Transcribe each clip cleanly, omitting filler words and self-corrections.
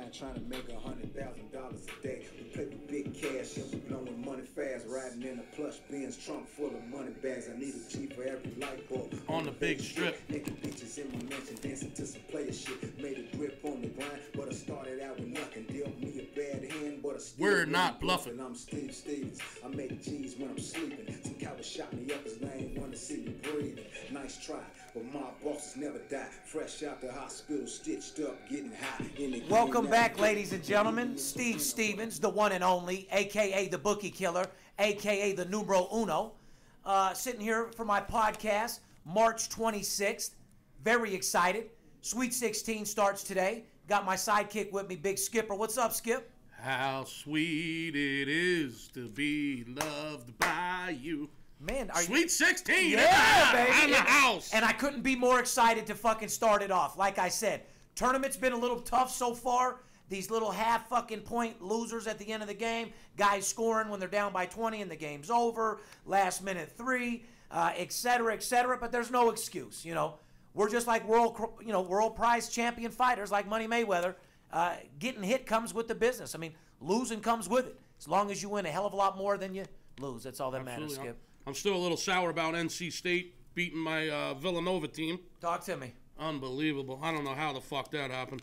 grind, trying to make $100,000 a day. We play with big cash and we blowing money fast. Riding in a plush Benz trunk full of money bags. I need a G for every light bulb on the big strip. Naked bitches in my mansion dancing to some player shit. Made a grip on the grind, but I started out with nothing. Dealt me a bad hand, but I still we're not bluffing. I'm Steve Stevens. I make G's when I'm sleeping. Some coward shot me up cause they ain't want to see me breathing. Nice try, but my bosses never die. Fresh out the hospital, stitched up, getting high. Welcome back, ladies and gentlemen. Steve Stevens, the one and only, a.k.a. the Bookie Killer, a.k.a. the numero uno. Sitting here for my podcast, March 26th. Very excited. Sweet 16 starts today. Got my sidekick with me, Big Skipper. What's up, Skip? How sweet it is to be loved by you. Man, Sweet 16! Yeah, baby! In the house! And I couldn't be more excited to fucking start it off. Like I said, tournament's been a little tough so far. These little half fucking point losers at the end of the game. Guys scoring when they're down by 20 and the game's over. Last minute 3, et cetera, et cetera. But there's no excuse, you know. We're just like world prize champion fighters like Money Mayweather. Getting hit comes with the business. I mean, losing comes with it. As long as you win a hell of a lot more than you lose. That's all that matters, Skip. I'm still a little sour about NC State beating my Villanova team. Talk to me. Unbelievable. I don't know how the fuck that happened.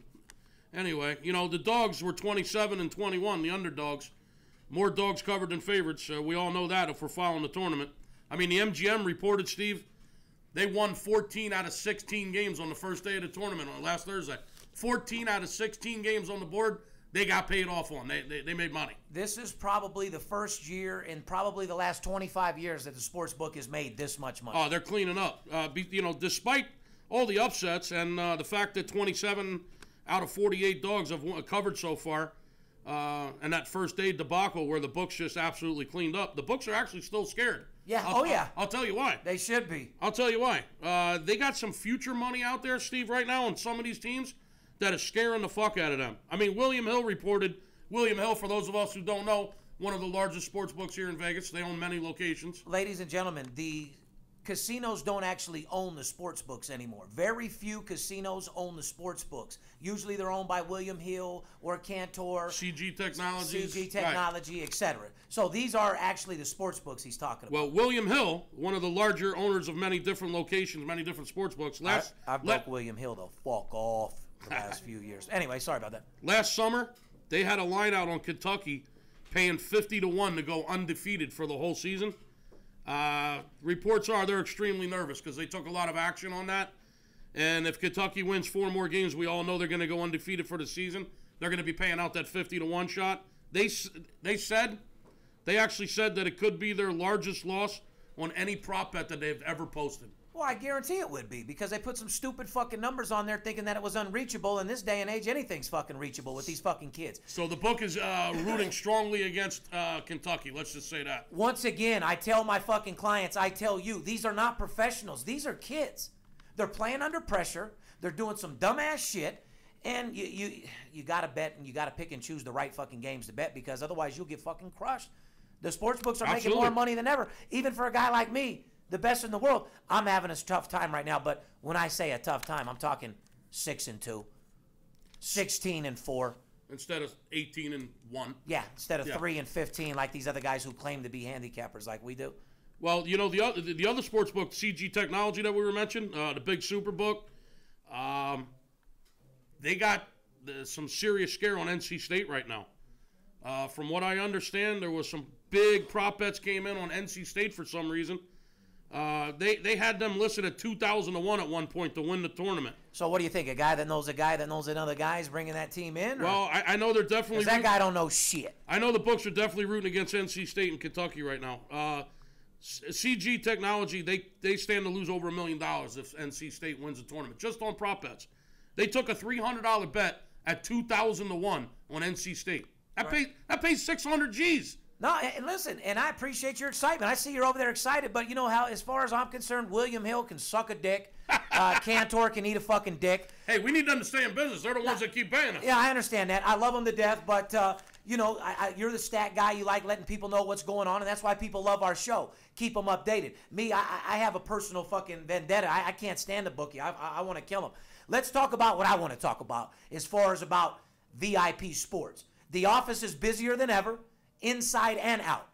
Anyway, you know, the dogs were 27-21, the underdogs. More dogs covered than favorites. We all know that if we're following the tournament. I mean, the MGM reported, Steve, they won 14 out of 16 games on the first day of the tournament on last Thursday. 14 out of 16 games on the board, they got paid off on. They made money. This is probably the first year in probably the last 25 years that the sports book has made this much money. Oh, they're cleaning up. You know, despite all the upsets and the fact that 27 out of 48 dogs have covered so far, and that first day debacle where the books just absolutely cleaned up, the books are actually still scared. Yeah, I'll tell you why. They should be. I'll tell you why. They got some future money out there, Steve, right now on some of these teams that is scaring the fuck out of them. I mean, William Hill reported, William Hill, for those of us who don't know, one of the largest sports books here in Vegas. They own many locations. Ladies and gentlemen, the casinos don't actually own the sports books anymore. Very few casinos own the sports books. Usually they're owned by William Hill or Cantor. CG Technologies. Right. Etc. So these are actually the sports books he's talking about. Well, William Hill, one of the larger owners of many different locations, many different sports books. I've broke William Hill, though. Fuck off the last few years. Anyway, sorry about that. Last summer, they had a line out on Kentucky paying 50-1 to go undefeated for the whole season. Reports are they're extremely nervous because they took a lot of action on that. And if Kentucky wins 4 more games, we all know they're going to go undefeated for the season. They're going to be paying out that 50-1 shot. They actually said that it could be their largest loss on any prop bet that they've ever posted. Well, I guarantee it would be because they put some stupid fucking numbers on there thinking that it was unreachable. In this day and age, anything's fucking reachable with these fucking kids. So the book is rooting strongly against Kentucky. Let's just say that. Once again, I tell my fucking clients, I tell you, these are not professionals. These are kids. They're playing under pressure. They're doing some dumbass shit. And you got to bet and you got to pick and choose the right fucking games to bet because otherwise you'll get fucking crushed. The sports books are making more money than ever. Even for a guy like me, the best in the world. I'm having a tough time right now, but when I say a tough time, I'm talking 6-2, 16-4. Instead of 18-1. Yeah, instead of 3-15 like these other guys who claim to be handicappers like we do. Well, you know, the other sports book, CG Technology that we were mentioning, the big super book, they got some serious scare on NC State right now. From what I understand, there was some big prop bets came in on NC State for some reason. They had them listed at 2,000-1 at one point to win the tournament. So what do you think? A guy that knows another guy is bringing that team in? Or? Well, I know they're definitely... Because that guy don't know shit. I know the books are definitely rooting against NC State and Kentucky right now. CG Technology, they stand to lose over $1 million if NC State wins the tournament, just on prop bets. They took a $300 bet at 2,000-1 on NC State. That pays 600 G's. No, and listen, and I appreciate your excitement. I see you're over there excited, but you know how, as far as I'm concerned, William Hill can suck a dick. Cantor can eat a fucking dick. Hey, we need them to stay in business. They're the ones that keep paying us. Yeah, I understand that. I love them to death, but, you know, you're the stat guy. You like letting people know what's going on, and that's why people love our show. Keep them updated. Me, I have a personal fucking vendetta. I can't stand the bookie. I want to kill him. Let's talk about what I want to talk about as far as about VIP Sports. The office is busier than ever, inside and out.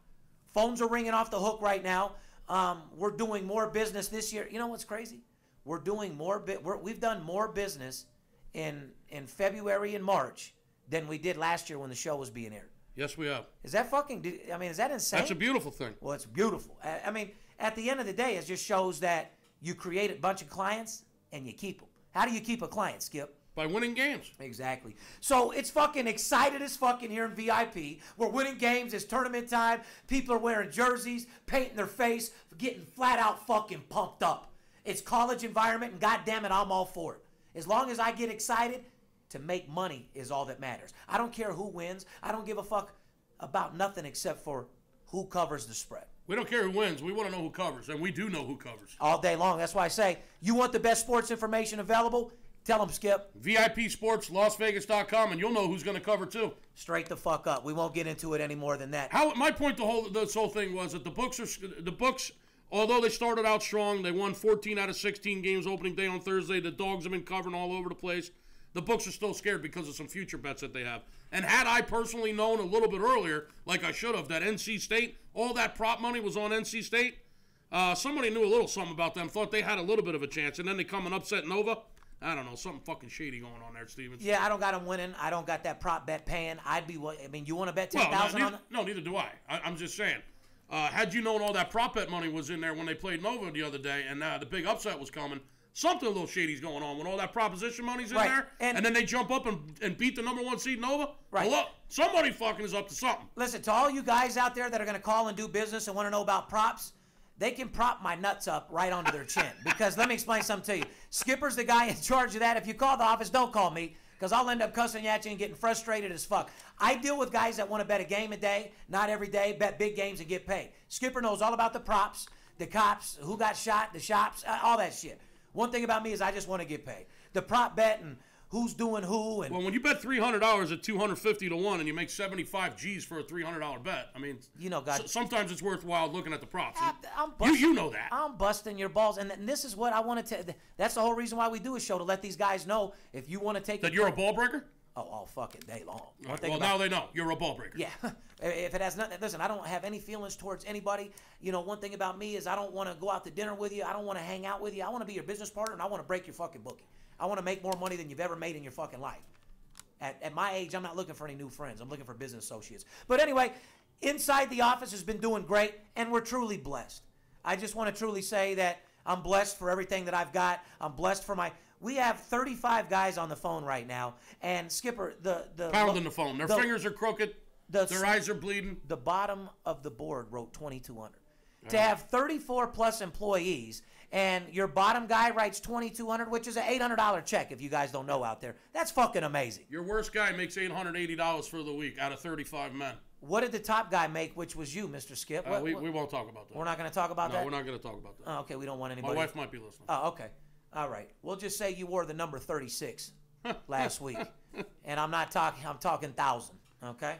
Phones are ringing off the hook right now. We're doing more business this year. You know what's crazy? We're doing more. We've done more business in February and March than we did last year when the show was being aired. Yes, we have. Is that fucking? I mean, is that insane? That's a beautiful thing. Well, it's beautiful. I mean, at the end of the day, it just shows that you create a bunch of clients and you keep them. How do you keep a client, Skip? By winning games. Exactly. So it's fucking excited as fucking here in VIP. We're winning games. It's tournament time. People are wearing jerseys, painting their face, getting flat out fucking pumped up. It's college environment, and goddamn it, I'm all for it. As long as I get excited, to make money is all that matters. I don't care who wins. I don't give a fuck about nothing except for who covers the spread. We don't care who wins. We want to know who covers, and we do know who covers. All day long. That's why I say, you want the best sports information available? Tell them, Skip. VIP Sports, LasVegas.com, and you'll know who's going to cover too. Straight the fuck up. We won't get into it any more than that. My point this whole thing was that the books, although they started out strong, they won 14 out of 16 games opening day on Thursday. The dogs have been covering all over the place. The books are still scared because of some future bets that they have. And had I personally known a little bit earlier, like I should have, that NC State, all that prop money was on NC State, somebody knew a little something about them, thought they had a little bit of a chance, and then they come and upset Nova. I don't know, something fucking shady going on there, Stevens. Yeah, I don't got them winning. I don't got that prop bet paying. You want to bet 10,000 on that? No, neither do I. I'm just saying. Had you known all that prop bet money was in there when they played Nova the other day, and the big upset was coming, something a little shady's going on when all that proposition money's in there, and then they jump up and beat the number 1 seed Nova. Right. Well, look, somebody fucking is up to something. Listen, to all you guys out there that are going to call and do business and want to know about props, they can prop my nuts up right onto their chin. Because let me explain something to you. Skipper's the guy in charge of that. If you call the office, don't call me, because I'll end up cussing at you and getting frustrated as fuck. I deal with guys that want to bet a game a day, not every day, bet big games and get paid. Skipper knows all about the props, the cops, who got shot, the shops, all that shit. One thing about me is I just want to get paid. The prop bet and who's doing who. And well, when you bet $300 at 250 to 1 and you make 75 G's for a $300 bet, I mean, you know, God, sometimes it's worthwhile looking at the props. You know that. I'm busting your balls, and this is what I want to. That's the whole reason why we do a show, to let these guys know if you want to take that you're a ball breaker. All fucking day long. Right. Well, now they know you're a ball breaker. Yeah. If it has nothing, listen, I don't have any feelings towards anybody. You know, one thing about me is I don't want to go out to dinner with you. I don't want to hang out with you. I want to be your business partner, and I want to break your fucking bookie. I want to make more money than you've ever made in your fucking life. At my age, I'm not looking for any new friends. I'm looking for business associates. But anyway, inside the office has been doing great, and we're truly blessed. I just want to truly say that I'm blessed for everything that I've got. I'm blessed for my... We have 35 guys on the phone right now, and Skipper, the pounding the phone. Their fingers are crooked. Their eyes are bleeding. The bottom of the board wrote 2,200. To have 34 plus employees, and your bottom guy writes 2,200, which is an $800 check. If you guys don't know out there, that's fucking amazing. Your worst guy makes $880 for the week out of 35 men. What did the top guy make, which was you, Mr. Skip? We won't talk about that. We're not going to talk about that? No, we're not going to talk about that. Oh, okay, we don't want anybody. My wife might be listening. Oh, okay. All right. We'll just say you wore the number 36 last week. And I'm talking 1,000, okay?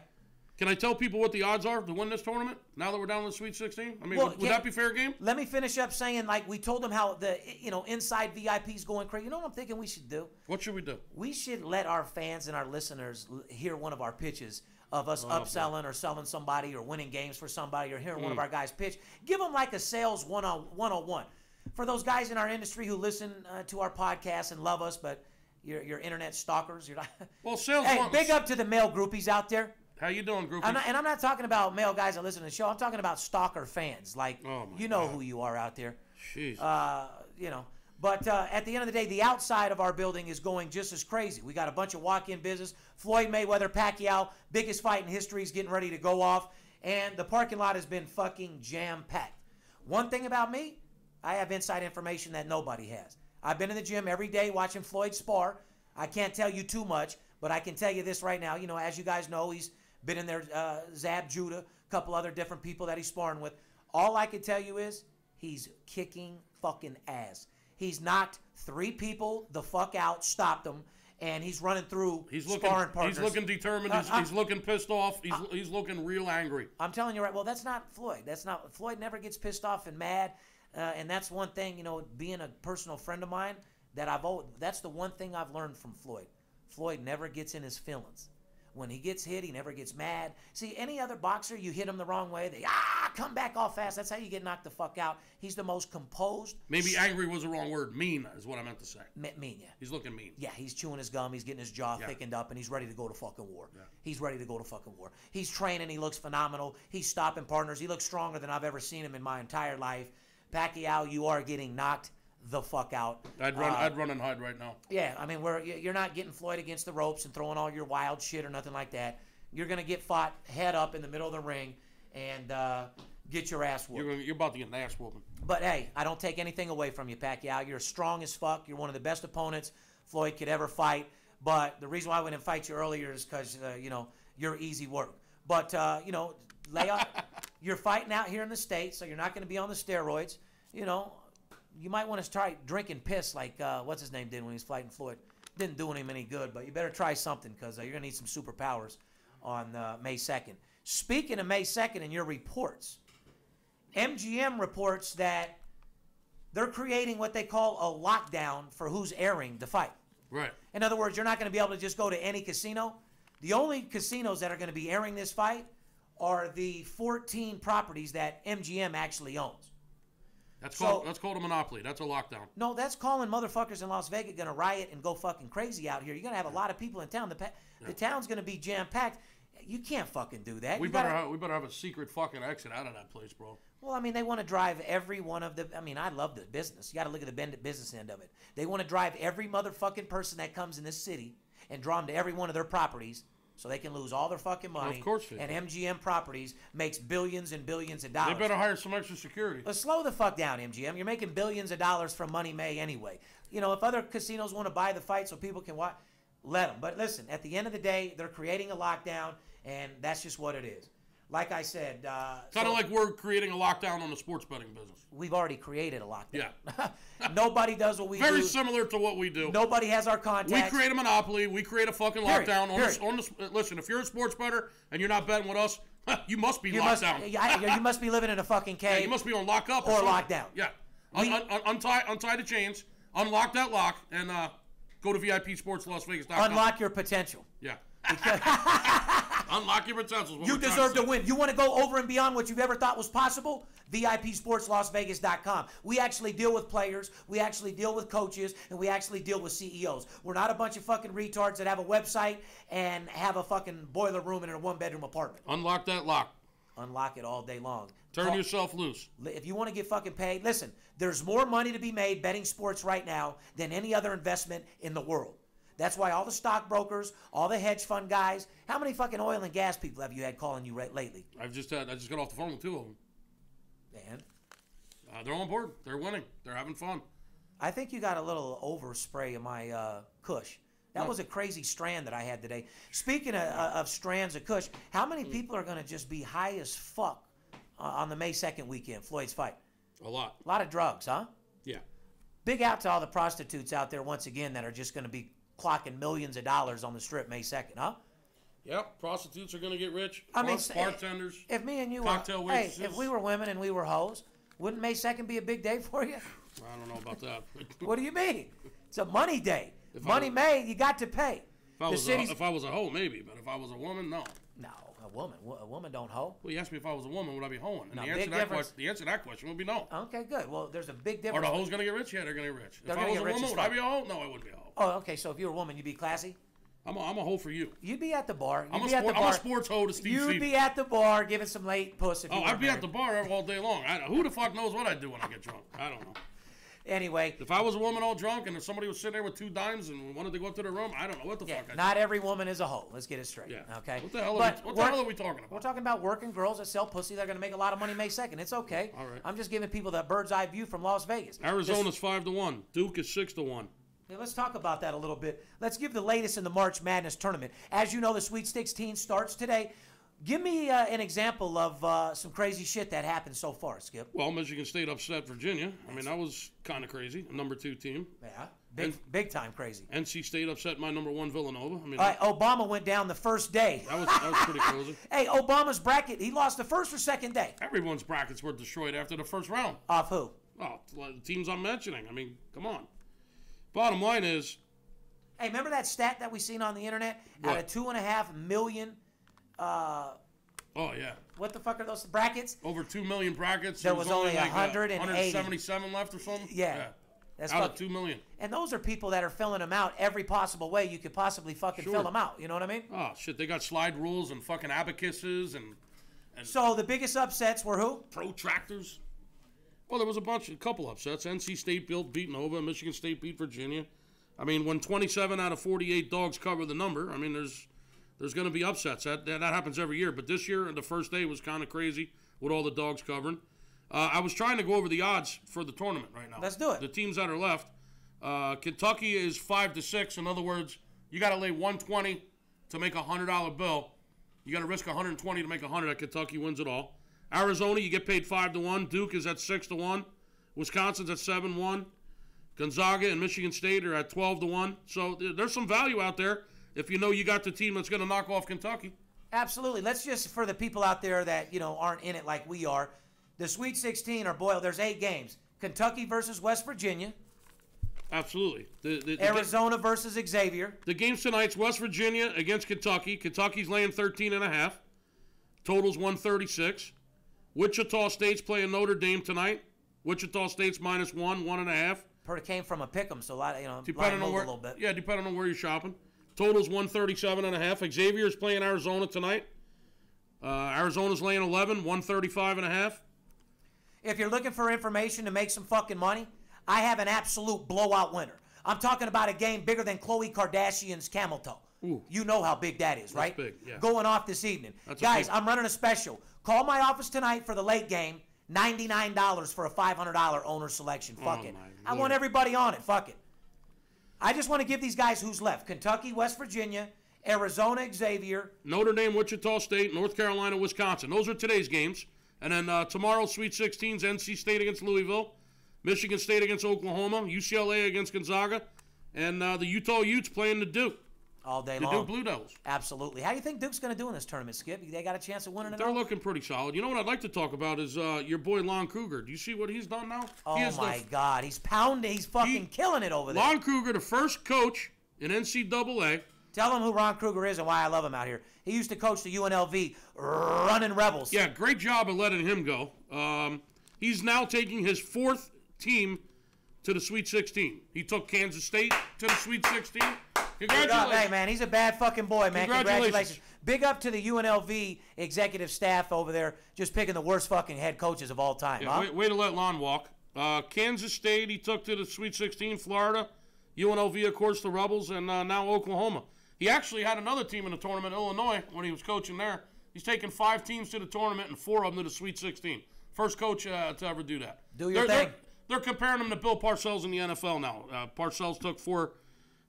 Can I tell people what the odds are to win this tournament now that we're down to the Sweet 16? I mean, would that be fair game? Let me finish up saying, like, we told them how the, inside VIP's going crazy. You know what I'm thinking we should do? What should we do? We should let our fans and our listeners hear one of our pitches of us upselling or selling somebody or winning games for somebody or hearing one of our guys pitch. Give them like a sales 101. For those guys in our industry who listen to our podcast and love us, but you're internet stalkers. You're not. Well, sales. Hey, big up to the male groupies out there. How you doing, groupies? I'm not talking about male guys that listen to the show. I'm talking about stalker fans. Like, who you are out there. Jeez. But at the end of the day, the outside of our building is going just as crazy. We got a bunch of walk-in business. Floyd Mayweather, Pacquiao, biggest fight in history is getting ready to go off. And the parking lot has been fucking jam-packed. One thing about me, I have inside information that nobody has. I've been in the gym every day watching Floyd spar. I can't tell you too much, but I can tell you this right now. You know, as you guys know, he's been in there, Zab Judah, a couple other different people that he's sparring with. All I can tell you is he's kicking fucking ass. He's knocked 3 people the fuck out, stopped them, and he's running through sparring partners. He's looking determined. He's looking pissed off. He's looking real angry. I'm telling you right. Well, that's not Floyd. Floyd never gets pissed off and mad. And that's one thing, being a personal friend of mine, that's the one thing I've learned from Floyd. Floyd never gets in his feelings. When he gets hit, he never gets mad. See, any other boxer, you hit him the wrong way, they come back all fast. That's how you get knocked the fuck out. He's the most composed. Maybe angry was the wrong word. Mean is what I meant to say. Mean, yeah. He's looking mean. Yeah, he's chewing his gum. He's getting his jaw thickened up, and he's ready to go to fucking war. Yeah. He's ready to go to fucking war. He's training. He looks phenomenal. He's stopping partners. He looks stronger than I've ever seen him in my entire life. Pacquiao, you are getting knocked the fuck out. I'd run and hide right now. Yeah, I mean, you're not getting Floyd against the ropes and throwing all your wild shit or nothing like that. You're going to get fought head up in the middle of the ring and get your ass whooped. You're about to get an ass whooping. But, hey, I don't take anything away from you, Pacquiao. You're strong as fuck. You're one of the best opponents Floyd could ever fight. But the reason why I wouldn't fight you earlier is because, you're easy work. But, lay off. You're fighting out here in the States, so you're not going to be on the steroids. You might want to try drinking piss like, what's his name did when he was fighting Floyd. Didn't do him any good, but you better try something because you're going to need some superpowers on May 2nd. Speaking of May 2nd and your reports, MGM reports that they're creating what they call a lockdown for who's airing the fight. Right. In other words, you're not going to be able to just go to any casino. The only casinos that are going to be airing this fight are the 14 properties that MGM actually owns. That's called a monopoly. That's a lockdown. No, that's calling motherfuckers in Las Vegas going to riot and go fucking crazy out here. You're going to have a lot of people in town. The town's going to be jam-packed. You can't fucking do that. We better have a secret fucking exit out of that place, bro. Well, I mean, they want to drive every one of the... I mean, I love the business. You got to look at the business end of it. They want to drive every motherfucking person that comes in this city and draw them to every one of their properties so they can lose all their fucking money. Of course they do. And MGM Properties makes billions and billions of dollars. They better hire some extra security. But slow the fuck down, MGM. You're making billions of dollars from Money May anyway. If other casinos want to buy the fight so people can watch, let them. But listen, at the end of the day, they're creating a lockdown, and that's just what it is. Like I said... kind of like we're creating a lockdown on the sports betting business. We've already created a lockdown. Yeah. Nobody does what we do. Very similar to what we do. Nobody has our contacts. We create a monopoly. We create a fucking lockdown. Listen, if you're a sports bettor and you're not betting with us, you must be locked down. You must be living in a fucking cave. Yeah, you must be on lockup or lockdown. Yeah. Untie the chains, unlock that lock, and go to VIPSportsLasVegas.com. Unlock your potential. Yeah. Unlock your potential. You deserve to win. You want to go over and beyond what you've ever thought was possible? VIPSportsLasVegas.com. We actually deal with players, we actually deal with coaches, and we actually deal with CEOs. We're not a bunch of fucking retards that have a website and have a fucking boiler room in a one-bedroom apartment. Unlock that lock. Unlock it all day long. Turn yourself loose. If you want to get fucking paid, listen, there's more money to be made betting sports right now than any other investment in the world. That's why all the stockbrokers, all the hedge fund guys, how many fucking oil and gas people have you had calling you lately? I just got off the phone with 2 of them. And? They're on board. They're winning. They're having fun. I think you got a little overspray of my Kush. That was a crazy strand that I had today. Speaking of strands of Kush, how many people are going to just be high as fuck on the May 2nd weekend, Floyd's fight? A lot. A lot of drugs, huh? Yeah. Big out to all the prostitutes out there once again that are just going to be clocking millions of dollars on the strip May 2nd, huh? Yep, prostitutes are going to get rich. I mean, bartenders, if me and you cocktail waitresses. Hey, if we were women and we were hoes, wouldn't May 2nd be a big day for you? I don't know about that. What do you mean? It's a money day. May, you got to pay. If I was a hoe, maybe, but if I was a woman, no. No, a woman don't hoe. Well, you asked me if I was a woman, would I be hoeing? And no, the answer to that question would be no. Okay, good. Well, there's a big difference. Are the hoes going to get rich? Yeah, they're going to get rich. If I was a woman, would I be a hoe? No, I wouldn't be a hoe. Oh, okay. So if you were a woman, you'd be classy? I'm a hoe for you. You'd be at the bar. I'm a sports hoe to Steve. You'd be at the bar giving some late puss. I'd be at the bar all day long. Who the fuck knows what I'd do when I get drunk? I don't know. Anyway. If I was a woman all drunk and if somebody was sitting there with 2 dimes and wanted to go up to their room, I don't know what the fuck I'd do. Not every woman is a hoe. Let's get it straight. Yeah. Okay? What the hell are we talking about? We're talking about working girls that sell pussy that are going to make a lot of money May 2nd. It's okay. All right. I'm just giving people that bird's eye view from Las Vegas. Arizona's 5-1. Duke is 6-1. Let's talk about that a little bit. Let's give the latest in the March Madness tournament. As you know, the Sweet 16 starts today. Give me an example of some crazy shit that happened so far, Skip. Well, Michigan State upset Virginia. I mean, that was kind of crazy. A number 2 team. Yeah, big time crazy. NC State upset my number 1 Villanova. I mean, Obama went down the first day. That was pretty crazy. Hey, Obama's bracket, he lost the first or second day? Everyone's brackets were destroyed after the first round. Off who? Oh, the teams I'm mentioning. I mean, come on. Bottom line is, Hey, remember that stat that we seen on the internet? What? Out of 2.5 million, Oh, yeah. what the fuck are those brackets? Over 2 million brackets. There was only like 180. 177 left or something? Yeah. That's Out of 2 million. And those are people that are filling them out every possible way you could possibly fucking fill them out. You know what I mean? Oh, shit. They got slide rules and fucking abacuses and So the biggest upsets were who? protractors. Well, there was a couple upsets. NC State beat Nova. Michigan State beat Virginia. I mean, when 27 out of 48 dogs cover the number, I mean, there's going to be upsets. That happens every year. But this year, the first day was kind of crazy with all the dogs covering. I was trying to go over the odds for the tournament right now. Let's do it. The teams that are left. Kentucky is 5-6. In other words, you got to lay 120 to make a $100 bill. You got to risk 120 to make 100. That Kentucky wins it all. Arizona, you get paid 5-1. Duke is at 6-1. Wisconsin's at 7-1. Gonzaga and Michigan State are at 12-1. So there's some value out there if you know you got the team that's going to knock off Kentucky. Absolutely. Let's just, for the people out there that, aren't in it like we are, the Sweet 16 are boiled. There's 8 games. Kentucky versus West Virginia. Absolutely. Arizona versus Xavier. The games tonight's West Virginia against Kentucky. Kentucky's laying 13.5. Total's 136. Wichita State's playing Notre Dame tonight. Wichita State's -1, 1.5. Heard it came from a pick'em, so Depending on where, a little bit. Yeah, depending on where you're shopping. Total's 137.5. Xavier's playing Arizona tonight. Arizona's laying 11, 135.5. If you're looking for information to make some fucking money, I have an absolute blowout winner. I'm talking about a game bigger than Khloe Kardashian's camel toe. Ooh. You know how big that is, right? Big, yeah. Going off this evening. Guys, I'm running a special. Call my office tonight for the late game. $99 for a $500 owner selection. Fuck it. I want everybody on it. Fuck it. I just want to give these guys who's left. Kentucky, West Virginia, Arizona, Xavier. Notre Dame, Wichita State, North Carolina, Wisconsin. Those are today's games. And then tomorrow, Sweet 16's NC State against Louisville, Michigan State against Oklahoma, UCLA against Gonzaga, and the Utah Utes playing the Duke. All day long. The Duke Blue Devils. Absolutely. How do you think Duke's going to do in this tournament, Skip? They got a chance of winning it all? They're looking pretty solid. You know what I'd like to talk about is your boy Lon Kruger. Do you see what he's done now? Oh, my God. He's pounding. He's fucking killing it over there. Lon Kruger, the first coach in NCAA. Tell him who Ron Kruger is and why I love him out here. He used to coach the UNLV running Rebels. Yeah, great job of letting him go. He's now taking his 4th team to the Sweet 16. He took Kansas State to the Sweet 16. Congratulations. Hey, man, he's a bad fucking boy, man. Congratulations. Big up to the UNLV executive staff over there, just picking the worst fucking head coaches of all time. Yeah, huh? way to let Lon walk. Kansas State, he took to the Sweet 16. Florida, UNLV, of course, the Rebels, and now Oklahoma. He actually had another team in the tournament, Illinois, when he was coaching there. He's taken 5 teams to the tournament and 4 of them to the Sweet 16. First coach to ever do that. Do your thing. They're comparing him to Bill Parcells in the NFL now. Parcells took 4,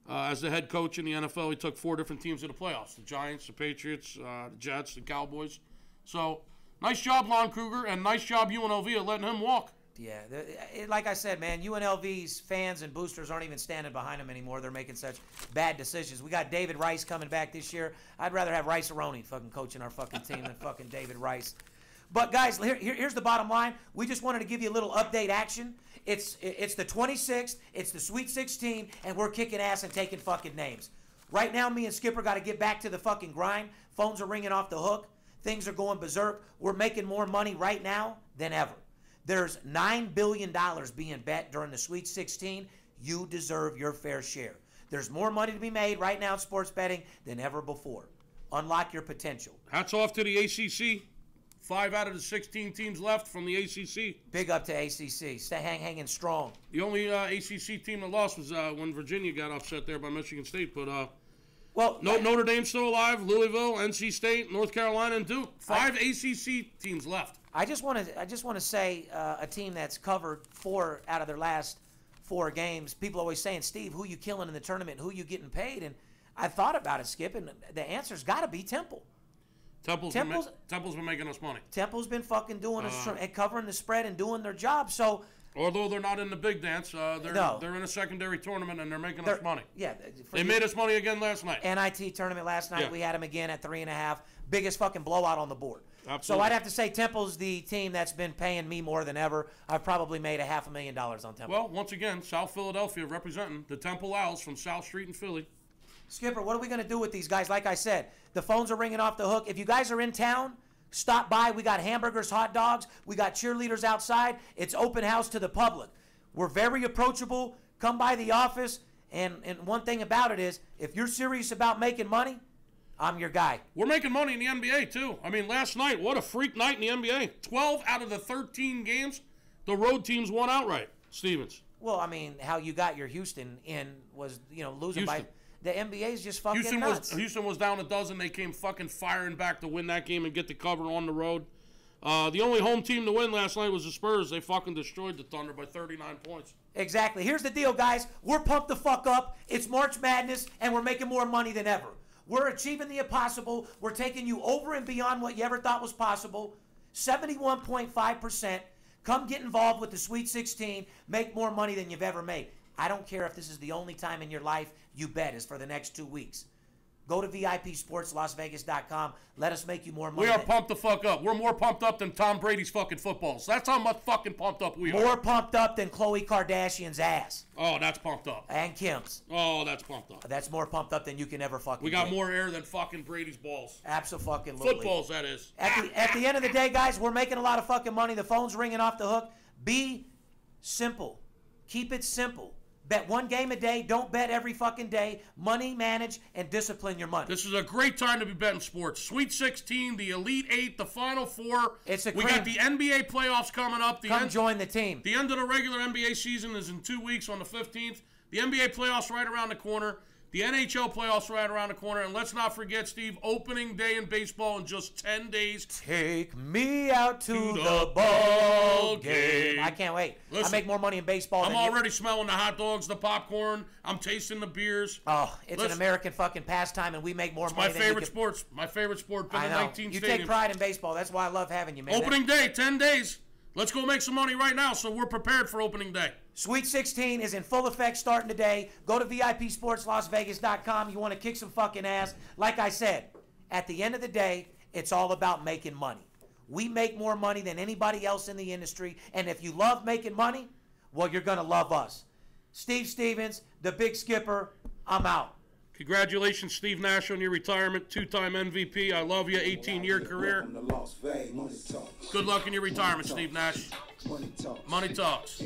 as the head coach in the NFL, he took 4 different teams to the playoffs. The Giants, the Patriots, the Jets, the Cowboys. So, nice job, Lon Kruger, and nice job, UNLV, at letting him walk. Yeah, like I said, man, UNLV's fans and boosters aren't even standing behind them anymore. They're making such bad decisions. We got David Rice coming back this year. I'd rather have Rice-A-Roni fucking coaching our fucking team than fucking David Rice. But, guys, here's the bottom line. We just wanted to give you a little update action. It's the 26th, it's the Sweet 16, and we're kicking ass and taking fucking names. Right now, me and Skipper got to get back to the fucking grind. Phones are ringing off the hook. Things are going berserk. We're making more money right now than ever. There's $9 billion being bet during the Sweet 16. You deserve your fair share. There's more money to be made right now in sports betting than ever before. Unlock your potential. Hats off to the ACC. 5 out of the 16 teams left from the ACC. Big up to ACC. Stay hanging strong. The only ACC team that lost was when Virginia got upset there by Michigan State. But Notre Dame's still alive. Louisville, NC State, North Carolina, and Duke. 5 ACC teams left. I just want to say a team that's covered 4 out of their last 4 games. People always saying, Steve, who you killing in the tournament? Who you getting paid? And I thought about it, Skip, and the answer's got to be Temple. Temple's been making us money. Temple's been fucking doing and covering the spread and doing their job. So, although they're not in the big dance, they're in a secondary tournament and they're making us money. Yeah, they made us money again last night. NIT tournament last night. Yeah. We had them again at 3.5. Biggest fucking blowout on the board. Absolutely. So I'd have to say Temple's the team that's been paying me more than ever. I've probably made $500,000 on Temple. Well, once again, South Philadelphia representing the Temple Owls from South Street in Philly. Skipper, what are we going to do with these guys? Like I said, the phones are ringing off the hook. If you guys are in town, stop by. We got hamburgers, hot dogs. We got cheerleaders outside. It's open house to the public. We're very approachable. Come by the office. And one thing about it is, if you're serious about making money, I'm your guy. We're making money in the NBA, too. I mean, last night, what a freak night in the NBA. 12 out of the 13 games, the road teams won outright, Stevens. Well, I mean, how you got your Houston in was, losing by... The NBA is just fucking nuts. Houston was down a dozen. They came fucking firing back to win that game and get the cover on the road. The only home team to win last night was the Spurs. They fucking destroyed the Thunder by 39 points. Exactly. Here's the deal, guys. We're pumped the fuck up. It's March Madness, and we're making more money than ever. We're achieving the impossible. We're taking you over and beyond what you ever thought was possible. 71.5%. Come get involved with the Sweet 16. Make more money than you've ever made. I don't care if this is the only time in your life you bet is for the next 2 weeks. Go to VIPSportsLasVegas.com. Let us make you more money. We are pumped the fuck up. We're more pumped up than Tom Brady's fucking footballs. That's how much fucking pumped up we are. More pumped up than Khloe Kardashian's ass. Oh, that's pumped up. And Kim's. Oh, that's pumped up. That's more pumped up than you can ever fucking We got get. more air than fucking Brady's balls. Absolutely. Footballs, that is. At the end of the day, guys, we're making a lot of fucking money. The phone's ringing off the hook. Be simple. Keep it simple. Bet one game a day. Don't bet every fucking day. Money, manage, and discipline your money. This is a great time to be betting sports. Sweet 16, the Elite 8, the Final 4. We got the NBA playoffs coming up. Come join the team. The end of the regular NBA season is in 2 weeks on the 15th. The NBA playoffs right around the corner. The NHL playoffs right around the corner. And let's not forget, Steve, opening day in baseball in just 10 days. Take me out to the ball game. I can't wait. Listen, I make more money in baseball I'm already smelling the hot dogs, the popcorn. I'm tasting the beers. Oh, it's an American fucking pastime, and we make more money. It's my favorite sports. My favorite sport. Been I in know. 19 You stadiums. take pride in baseball. That's why I love having you, man. Opening day, 10 days. Let's go make some money right now so we're prepared for opening day. Sweet 16 is in full effect starting today. Go to VIPSportsLasVegas.com. You want to kick some fucking ass. Like I said, at the end of the day, it's all about making money. We make more money than anybody else in the industry. And if you love making money, well, you're going to love us. Steve Stevens, the Big Skipper, I'm out. Congratulations, Steve Nash, on your retirement. 2-time MVP. I love you. 18-year career. Good luck in your retirement, Steve Nash. Money talks.